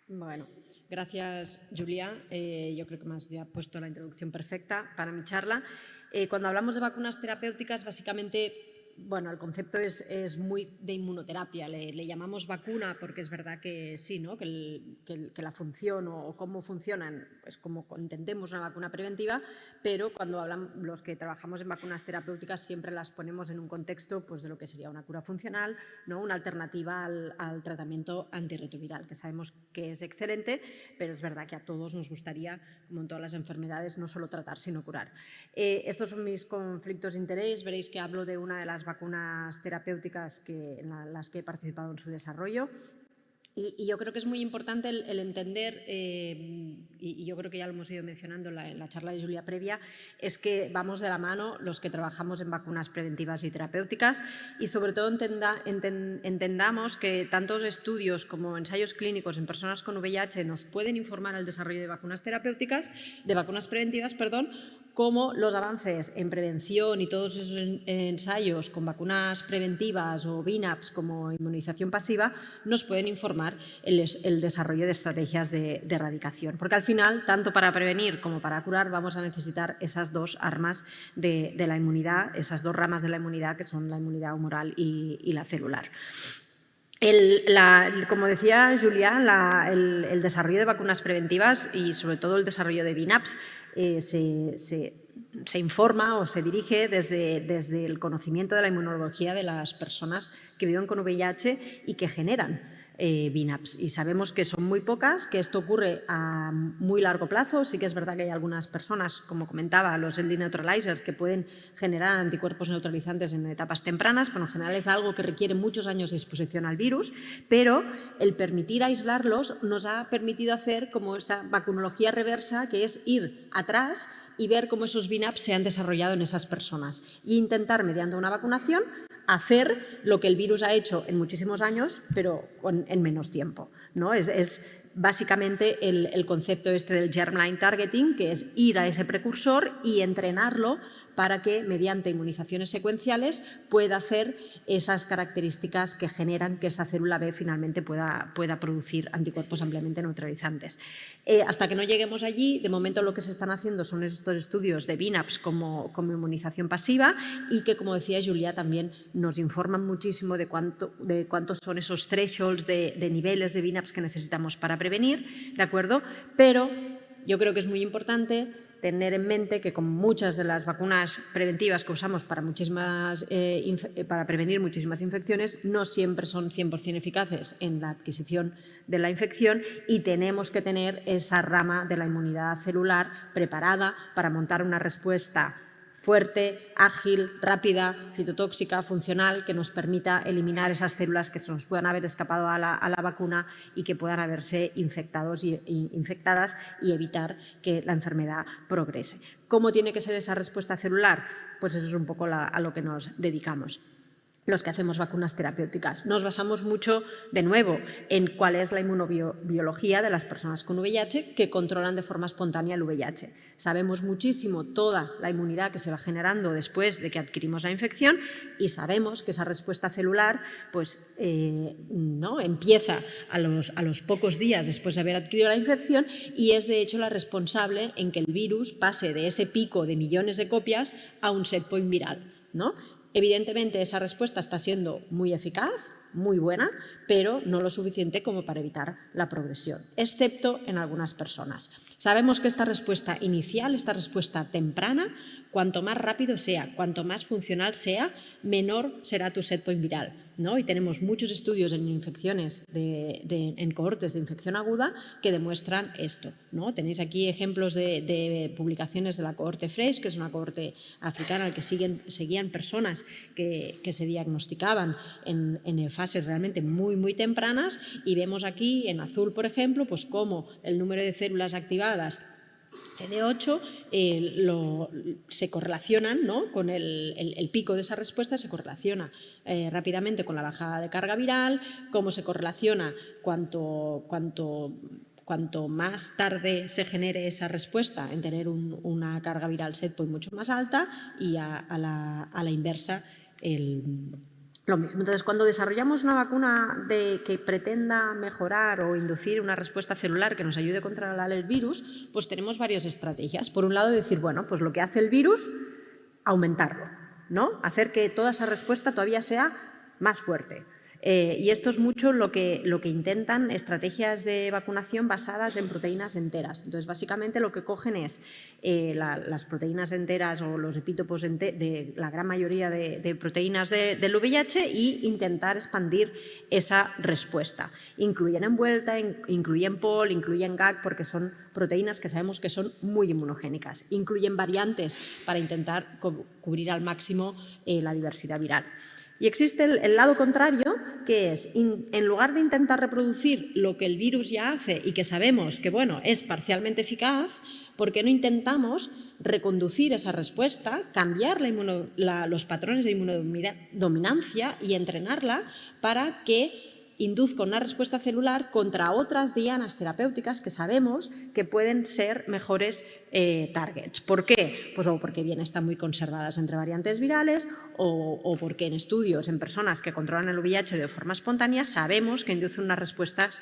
Bueno, gracias, Julia. Yo creo que me has ya puesto la introducción perfecta para mi charla. Cuando hablamos de vacunas terapéuticas, básicamente, bueno, el concepto es muy de inmunoterapia. Le llamamos vacuna porque es verdad que sí, ¿no? que la función o cómo funcionan es como entendemos una vacuna preventiva, pero cuando hablamos los que trabajamos en vacunas terapéuticas siempre las ponemos en un contexto pues, de lo que sería una cura funcional, ¿no? Una alternativa al tratamiento antirretroviral, que sabemos que es excelente, pero es verdad que a todos nos gustaría, como en todas las enfermedades, no solo tratar, sino curar. Estos son mis conflictos de interés. Veréis que hablo de una de las vacunas terapéuticas en las que he participado en su desarrollo. Y yo creo que es muy importante el entender, y yo creo que ya lo hemos ido mencionando en la charla de Julia previa, es que vamos de la mano los que trabajamos en vacunas preventivas y terapéuticas y sobre todo entendamos que tantos estudios como ensayos clínicos en personas con VIH nos pueden informar al desarrollo de vacunas terapéuticas, de vacunas preventivas, perdón, como los avances en prevención y todos esos ensayos con vacunas preventivas o VINAPs como inmunización pasiva nos pueden informar el desarrollo de estrategias de erradicación. Porque al final, tanto para prevenir como para curar, vamos a necesitar esas dos armas de la inmunidad, esas dos ramas de la inmunidad que son la inmunidad humoral y la celular. Como decía Julia, el desarrollo de vacunas preventivas y sobre todo el desarrollo de VINAPs se informa o se dirige desde el conocimiento de la inmunología de las personas que viven con VIH y que generan VINAPs. Y sabemos que son muy pocas, que esto ocurre a muy largo plazo. Sí que es verdad que hay algunas personas, como comentaba, los LD neutralizers, que pueden generar anticuerpos neutralizantes en etapas tempranas, pero en general es algo que requiere muchos años de exposición al virus, pero el permitir aislarlos nos ha permitido hacer como esta vacunología reversa, que es ir atrás y ver cómo esos VINAPs se han desarrollado en esas personas e intentar, mediante una vacunación, hacer lo que el virus ha hecho en muchísimos años, pero en menos tiempo, ¿no? Es básicamente el concepto este del germline targeting, que es ir a ese precursor y entrenarlo para que, mediante inmunizaciones secuenciales, pueda hacer esas características que generan que esa célula B finalmente pueda producir anticuerpos ampliamente neutralizantes. Hasta que no lleguemos allí, de momento lo que se están haciendo son estos estudios de VINAPs como inmunización pasiva y que, como decía Julia, también nos informan muchísimo de cuántos son esos thresholds de niveles de VINAPs que necesitamos para prevenir, ¿de acuerdo? Pero yo creo que es muy importante tener en mente que con muchas de las vacunas preventivas que usamos para prevenir muchísimas infecciones no siempre son 100% eficaces en la adquisición de la infección y tenemos que tener esa rama de la inmunidad celular preparada para montar una respuesta fuerte, ágil, rápida, citotóxica, funcional, que nos permita eliminar esas células que se nos puedan haber escapado a la vacuna y que puedan haberse infectadas y evitar que la enfermedad progrese. ¿Cómo tiene que ser esa respuesta celular? Pues eso es un poco a lo que nos dedicamos los que hacemos vacunas terapéuticas. Nos basamos mucho, de nuevo, en cuál es la inmunobiología de las personas con VIH que controlan de forma espontánea el VIH. Sabemos muchísimo toda la inmunidad que se va generando después de que adquirimos la infección y sabemos que esa respuesta celular pues, ¿no? empieza a los pocos días después de haber adquirido la infección y es, de hecho, la responsable en que el virus pase de ese pico de millones de copias a un set point viral, ¿no? Evidentemente, esa respuesta está siendo muy eficaz, muy buena, pero no lo suficiente como para evitar la progresión, excepto en algunas personas. Sabemos que esta respuesta inicial, esta respuesta temprana, cuanto más rápido sea, cuanto más funcional sea, menor será tu set point viral, ¿no? Y tenemos muchos estudios en infecciones, en cohortes de infección aguda que demuestran esto, ¿no? Tenéis aquí ejemplos de publicaciones de la cohorte FRESH, que es una cohorte africana en la que seguían personas que se diagnosticaban en fases realmente muy, muy tempranas y vemos aquí en azul, por ejemplo, pues cómo el número de células activadas CD8 se correlacionan, ¿no? Con el pico de esa respuesta, se correlaciona rápidamente con la bajada de carga viral, cómo se correlaciona cuanto más tarde se genere esa respuesta en tener una carga viral set point mucho más alta y a la inversa lo mismo. Entonces, cuando desarrollamos una vacuna que pretenda mejorar o inducir una respuesta celular que nos ayude a controlar el virus, pues tenemos varias estrategias. Por un lado, decir, bueno, pues lo que hace el virus, aumentarlo, ¿no? Hacer que toda esa respuesta todavía sea más fuerte. Y esto es mucho lo que intentan estrategias de vacunación basadas en proteínas enteras. Entonces, básicamente lo que cogen es las proteínas enteras o los epítopos de la gran mayoría de proteínas del VIH e intentar expandir esa respuesta. Incluyen envuelta, incluyen POL, incluyen GAG, porque son proteínas que sabemos que son muy inmunogénicas. Incluyen variantes para intentar cubrir al máximo la diversidad viral. Y existe el lado contrario, que es, en lugar de intentar reproducir lo que el virus ya hace y que sabemos que, bueno, es parcialmente eficaz, ¿por qué no intentamos reconducir esa respuesta, cambiar los patrones de inmunodominancia y entrenarla para que induzca una respuesta celular contra otras dianas terapéuticas que sabemos que pueden ser mejores targets. ¿Por qué? Pues o porque bien están muy conservadas entre variantes virales o porque en estudios en personas que controlan el VIH de forma espontánea sabemos que inducen unas respuestas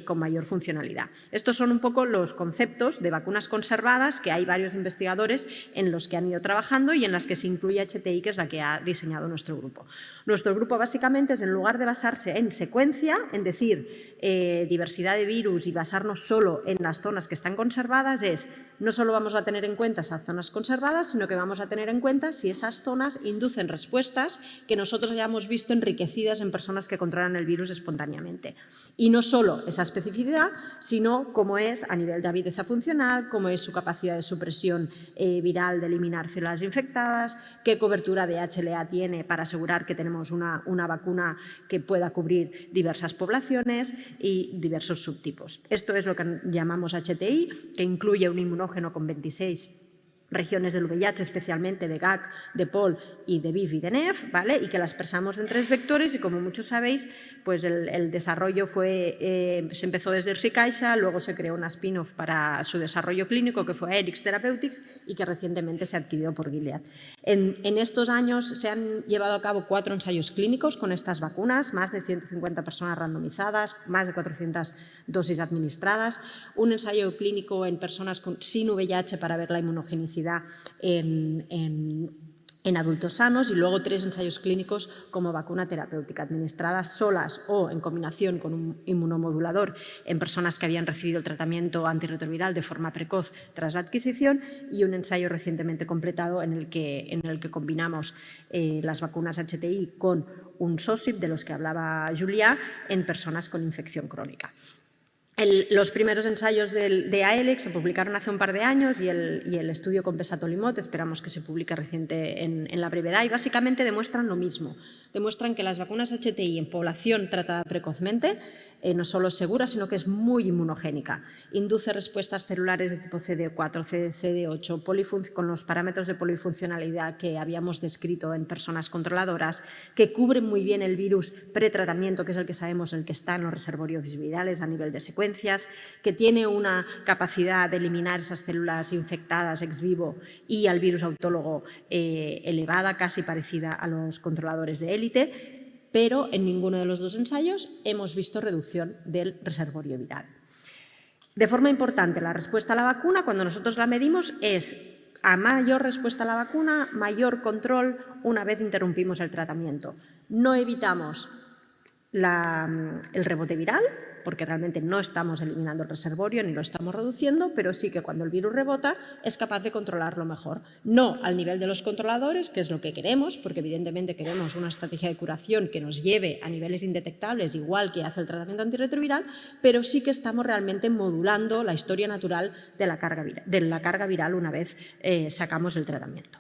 con mayor funcionalidad. Estos son un poco los conceptos de vacunas conservadas que hay varios investigadores en los que han ido trabajando y en las que se incluye HTI, que es la que ha diseñado nuestro grupo. Nuestro grupo básicamente es, en lugar de basarse en secuencia, en decir diversidad de virus y basarnos solo en las zonas que están conservadas, es no solo vamos a tener en cuenta esas zonas conservadas, sino que vamos a tener en cuenta si esas zonas inducen respuestas que nosotros hayamos visto enriquecidas en personas que controlan el virus espontáneamente. Y no solo esa especificidad, sino cómo es a nivel de avideza funcional, cómo es su capacidad de supresión viral de eliminar células infectadas, qué cobertura de HLA tiene para asegurar que tenemos una vacuna que pueda cubrir diversas poblaciones y diversos subtipos. Esto es lo que llamamos HTI, que incluye un inmunógeno con 26 regiones del VIH, especialmente de GAG, de POL y de BIF y de NEF, ¿vale? Y que la expresamos en 3 vectores y, como muchos sabéis, pues el desarrollo se empezó desde Caixa, luego se creó una spin-off para su desarrollo clínico que fue Aerix Therapeutics y que recientemente se ha adquirido por Gilead. En estos años se han llevado a cabo 4 ensayos clínicos con estas vacunas, más de 150 personas randomizadas, más de 400 dosis administradas, un ensayo clínico en personas sin VIH para ver la inmunogenicidad en adultos sanos y luego 3 ensayos clínicos como vacuna terapéutica administradas solas o en combinación con un inmunomodulador en personas que habían recibido el tratamiento antirretroviral de forma precoz tras la adquisición y un ensayo recientemente completado en el que combinamos las vacunas HTI con un SOSIP de los que hablaba Julia en personas con infección crónica. Los primeros ensayos de AELEX se publicaron hace un par de años y el estudio con Pesatolimod esperamos que se publique reciente en la brevedad y básicamente demuestran lo mismo. Demuestran que las vacunas HTI en población tratada precozmente no solo es segura, sino que es muy inmunogénica. Induce respuestas celulares de tipo CD4, CD8, con los parámetros de polifuncionalidad que habíamos descrito en personas controladoras, que cubren muy bien el virus pretratamiento, que es el que sabemos el que está en los reservorios virales a nivel de secuencias, que tiene una capacidad de eliminar esas células infectadas ex vivo y al virus autólogo elevada, casi parecida a los controladores de élite, pero en ninguno de los 2 ensayos hemos visto reducción del reservorio viral. De forma importante, la respuesta a la vacuna, cuando nosotros la medimos, es a mayor respuesta a la vacuna, mayor control una vez interrumpimos el tratamiento. No evitamos el rebote viral, porque realmente no estamos eliminando el reservorio ni lo estamos reduciendo, pero sí que cuando el virus rebota es capaz de controlarlo mejor. No al nivel de los controladores, que es lo que queremos, porque evidentemente queremos una estrategia de curación que nos lleve a niveles indetectables, igual que hace el tratamiento antirretroviral, pero sí que estamos realmente modulando la historia natural de la carga viral una vez sacamos el tratamiento.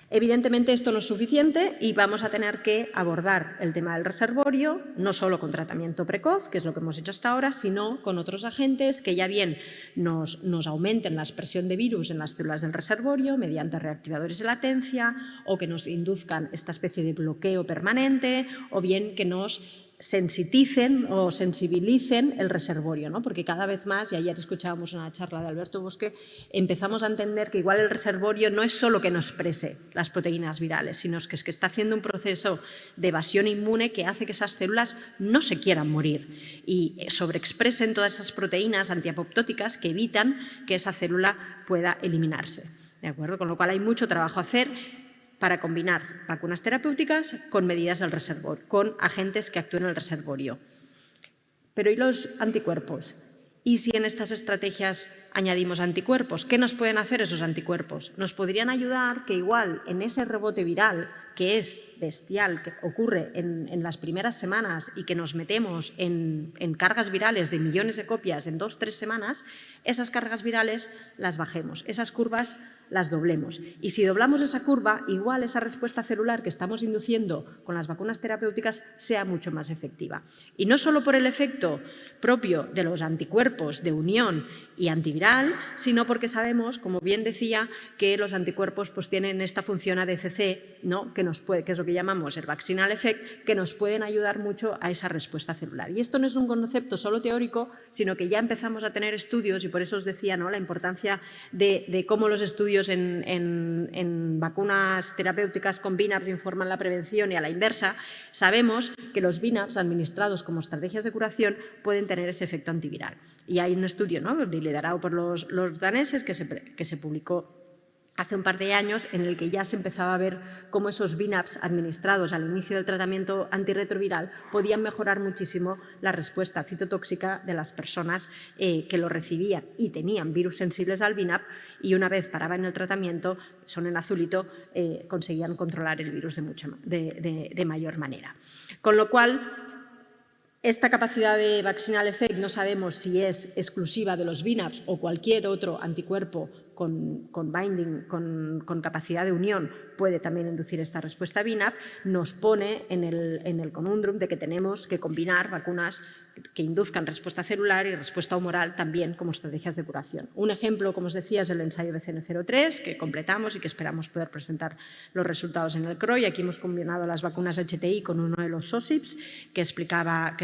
Evidentemente esto no es suficiente y vamos a tener que abordar el tema del reservorio, no solo con tratamiento precoz, que es lo que hemos hecho hasta ahora, sino con otros agentes que ya bien nos aumenten la expresión de virus en las células del reservorio mediante reactivadores de latencia o que nos induzcan esta especie de bloqueo permanente o bien que nos sensiticen o sensibilicen el reservorio, ¿no? Porque cada vez más, y ayer escuchábamos una charla de Alberto Bosque, empezamos a entender que igual el reservorio no es solo que nos exprese las proteínas virales, sino que es que está haciendo un proceso de evasión inmune que hace que esas células no se quieran morir y sobreexpresen todas esas proteínas antiapoptóticas que evitan que esa célula pueda eliminarse, ¿de acuerdo? Con lo cual hay mucho trabajo a hacer para combinar vacunas terapéuticas con medidas del reservorio, con agentes que actúen en el reservorio. Pero ¿y los anticuerpos? ¿Y si en estas estrategias añadimos anticuerpos? ¿Qué nos pueden hacer esos anticuerpos? Nos podrían ayudar que igual en ese rebote viral, que es bestial, que ocurre en las primeras semanas y que nos metemos en cargas virales de millones de copias en 2 o 3 semanas, esas cargas virales las bajemos, esas curvas las doblemos. Y si doblamos esa curva, igual esa respuesta celular que estamos induciendo con las vacunas terapéuticas sea mucho más efectiva. Y no solo por el efecto propio de los anticuerpos de unión y antiviral, sino porque sabemos, como bien decía, que los anticuerpos pues, tienen esta función ADCC, ¿no? que es lo que llamamos el vaccinal effect, que nos pueden ayudar mucho a esa respuesta celular. Y esto no es un concepto solo teórico, sino que ya empezamos a tener estudios, y por eso os decía, ¿no? la importancia de cómo los estudios en vacunas terapéuticas con VNAPs informan la prevención y a la inversa. Sabemos que los VNAPs administrados como estrategias de curación pueden tener ese efecto antiviral. Y hay un estudio, ¿no? liderado por los daneses que se publicó hace un par de años, en el que ya se empezaba a ver cómo esos VNAPs administrados al inicio del tratamiento antirretroviral podían mejorar muchísimo la respuesta citotóxica de las personas que lo recibían y tenían virus sensibles al VNAP, y una vez paraban el tratamiento, son en azulito, conseguían controlar el virus de mayor manera. Con lo cual, esta capacidad de vaccinal effect no sabemos si es exclusiva de los VNAPs o cualquier otro anticuerpo con binding, con capacidad de unión, puede también inducir esta respuesta VNAP, nos pone en el conundrum de que tenemos que combinar vacunas que induzcan respuesta celular y respuesta humoral también como estrategias de curación. Un ejemplo, como os decía, es el ensayo BCN03, que completamos y que esperamos poder presentar los resultados en el CROI. Aquí hemos combinado las vacunas HTI con uno de los SOSIPs que explicaba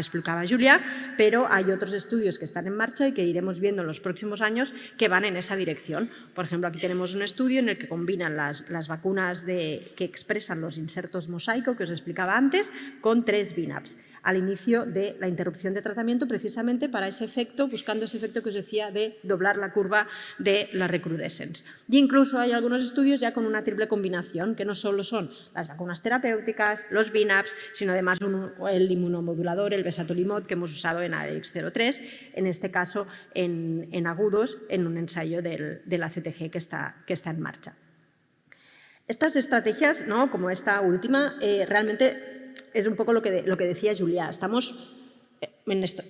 Julia, pero hay otros estudios que están en marcha y que iremos viendo en los próximos años que van en esa dirección. Por ejemplo, aquí tenemos un estudio en el que combinan las vacunas que expresan los insertos mosaico, que os explicaba antes, con 3 VNAPs, al inicio de la interrupción de tratamiento, precisamente para ese efecto, buscando ese efecto que os decía de doblar la curva de la recrudescence. Y incluso hay algunos estudios ya con una triple combinación, que no solo son las vacunas terapéuticas, los VNAPs, sino además el inmunomodulador, el besatolimod, que hemos usado en AX03, en este caso en agudos, en un ensayo del ACTG que está en marcha. Estas estrategias, ¿no? como esta última, realmente es un poco lo que decía Julia. Estamos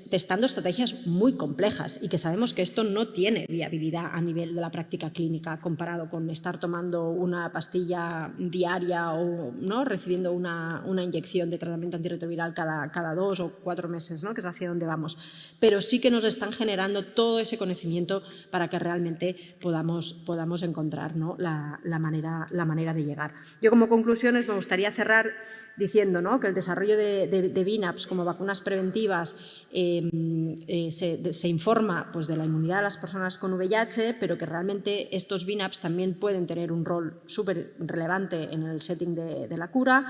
testando estrategias muy complejas y que sabemos que esto no tiene viabilidad a nivel de la práctica clínica comparado con estar tomando una pastilla diaria o ¿no? recibiendo una inyección de tratamiento antirretroviral cada 2 o 4 meses, ¿no? que es hacia donde vamos. Pero sí que nos están generando todo ese conocimiento para que realmente podamos encontrar, ¿no? la manera de llegar. Yo como conclusiones me gustaría cerrar diciendo, ¿no? que el desarrollo de VNAPs como vacunas preventivas se informa pues, de la inmunidad de las personas con VIH, pero que realmente estos VNAPs también pueden tener un rol súper relevante en el setting de la cura,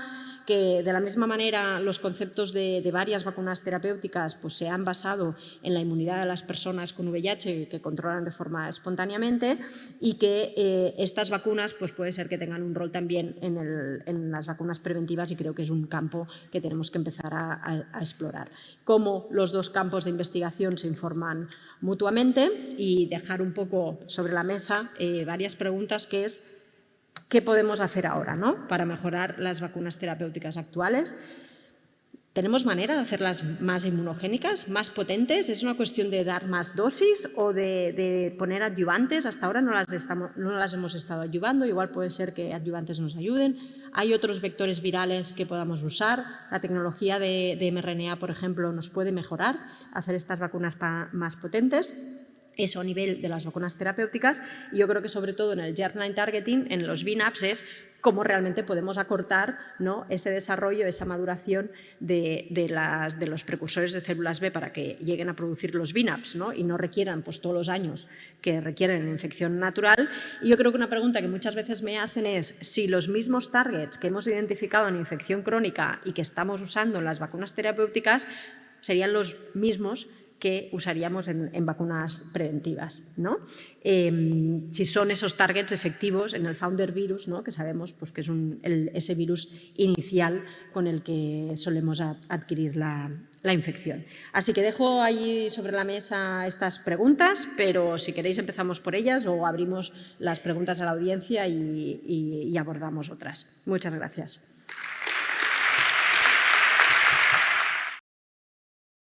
que de la misma manera los conceptos de varias vacunas terapéuticas pues, se han basado en la inmunidad de las personas con VIH que controlan de forma espontáneamente, y que estas vacunas pues, puede ser que tengan un rol también en las vacunas preventivas, y creo que es un campo que tenemos que empezar a explorar. Cómo los dos campos de investigación se informan mutuamente, y dejar un poco sobre la mesa varias preguntas, que es ¿qué podemos hacer ahora, ¿no? para mejorar las vacunas terapéuticas actuales? ¿Tenemos manera de hacerlas más inmunogénicas, más potentes? ¿Es una cuestión de dar más dosis o de poner adyuvantes? Hasta ahora no las hemos estado adyuvando, igual puede ser que adyuvantes nos ayuden. ¿Hay otros vectores virales que podamos usar? La tecnología de mRNA, por ejemplo, nos puede mejorar, hacer estas vacunas más potentes. eso a nivel de las vacunas terapéuticas, y yo creo que sobre todo en el germline targeting, en los BNAbs, es cómo realmente podemos acortar, ¿no?, ese desarrollo, esa maduración de los precursores de células B para que lleguen a producir los BNAbs, ¿no?, y no requieran pues, todos los años que requieren en infección natural. Y yo creo que una pregunta que muchas veces me hacen es si los mismos targets que hemos identificado en infección crónica y que estamos usando en las vacunas terapéuticas serían los mismos que usaríamos en vacunas preventivas, ¿no? Si son esos targets efectivos en el founder virus, ¿no?, que sabemos pues, que es ese virus inicial con el que solemos adquirir la infección. Así que dejo ahí sobre la mesa estas preguntas, pero si queréis empezamos por ellas o abrimos las preguntas a la audiencia y abordamos otras. Muchas gracias.